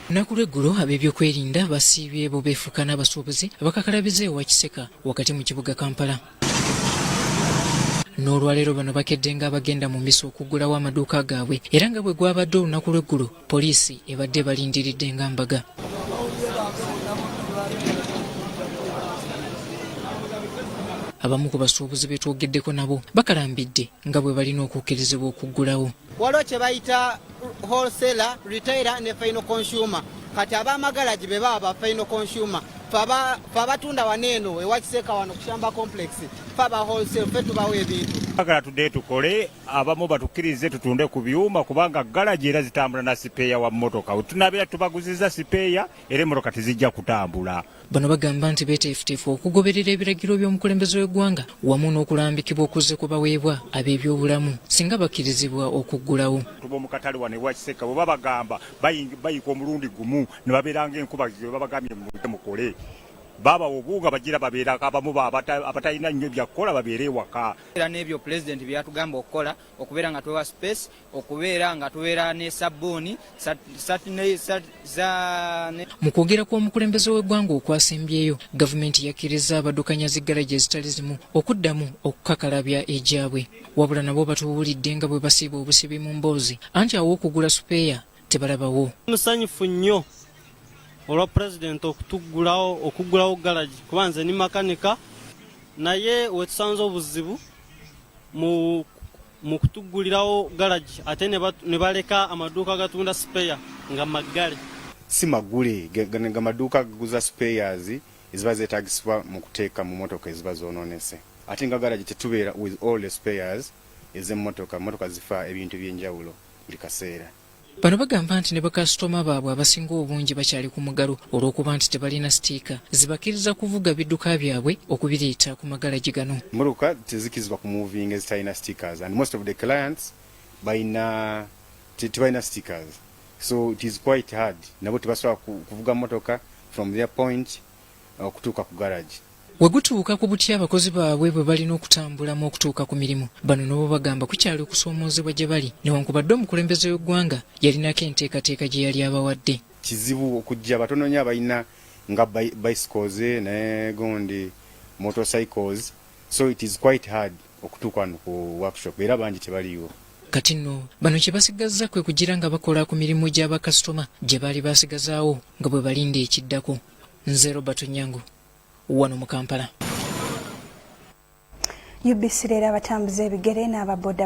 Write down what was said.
Nakuleggulo ab'ebyokwerinda basiibye bo beefuka n'abasuubuzi bakakalabiza ewa Kiseka wakati mu kibuga Kampala. N'olwaleero bano bakedde nga abagenda mu misa okuggulawo amaduuka gaabwe era nga bwe gwabadde olunaku lw'eggulo poliisi ebadde balindiridde nga mbaga. Abamu ku basuubuzi betwogeddeko nabo bakalambidde nga bwe balina okukkirizibwa okuggulawo. Waliwo kye bayita wholesaler, retailer ne final consumer. Kati ab'amagalaji be baba final consumer. Fabatunda waneeno ewa Kiseka wano ku Shamba Complex. Faba wholesale fe tubawo ebintu. Bagala tudde tukole abamu batukkirize tutunde ku byuma kubanga galaji era zitambula na supeeya wa mmotoka. Tunabera tubaguziza supeeya era emmotoka tezijja kutambula. Bano bagamba nti beeteefuteefu okugoberera ebiragiro by'omukulembeze w'eggwanga wamu n'okulambikibwa okuze kubaweebwa ab'ebyobulamu singa bakkirizibwa okuggulawo. Tuba mu katale wano ewa Kiseka bwe babagamba bayika omulundi gumu ne babeeranga enkuba gye babagambye mukole. Baba obuga bagira babeera abamu abatalina nnyo byakukola babeere ewaka. Era n'ebyo pulezidenti byatugamba okukola okubeera nga tuwa space okubeera nga tubeera ne sabbuuni mu kwogera kw'omukulembeze w'eggwanga okwasembyeyo gavumenti yakkiriza abaddukanya zi galaji ezitali zimu okuddamu okukakalabya egyabwe wabula nabo batubuulidde nga bwe basiiba obusibi mu mboozi anti aw'okugula supeeya tebalabawo. Musanyufu nnyo olwa president okuggulawo galaji kuba nze ni makanika naye wetusanze obuzibu mu kutuggulirawo galaji ate ne baleka amaduuka gatunda supeeya nga maggale. Si magule ga maduuka gaguza supeyas eziba zeetagisibwa mu kuteeka mu motoka eziba zoononese ate nga galaji tetubeera with all the spares ez'emmotoka zifa ebintu ebyenjawulo buli kaseera. Bano bagamba nti ne bakasitoma baabwe abasinga obungi bakyali ku mugalo olw'okuba nti tebalina sitiika zibakkiriza kuvuga bidduka byabwe okubireeta ku magalaji gano. Emmotoka tezikkirizibwa ku moving ezitalina stickers and most of the clients tebalina stickers, so it is quite hard nabo tebasobola kuvuga motoka from their point okutuuka ku garage. We gutuuka ku butya abakozi baabwe bwe balina okutambulamu okutuuka ku mirimu bano nabo bagamba kukyali okusoomoozebwa gye bali newankubadde omukulembeze w'eggwanga yalinako enteekateeka gye yali abawadde. Kizibu okujja batono nnyo abalina nga bicycles ne gundi motorcycles, so it is quite hard okutuuka wano ku workshop era bangi tebaliiwo. Kati nno bano kye basigazza kwe kugira nga bakola ku mirimu gy'abakasitoma gye baali basigazaawo nga bwe balinda ekiddako. Nze Robert Nyangu wano mu Kampala. UBC leero abatambuza ebigere n'ababoda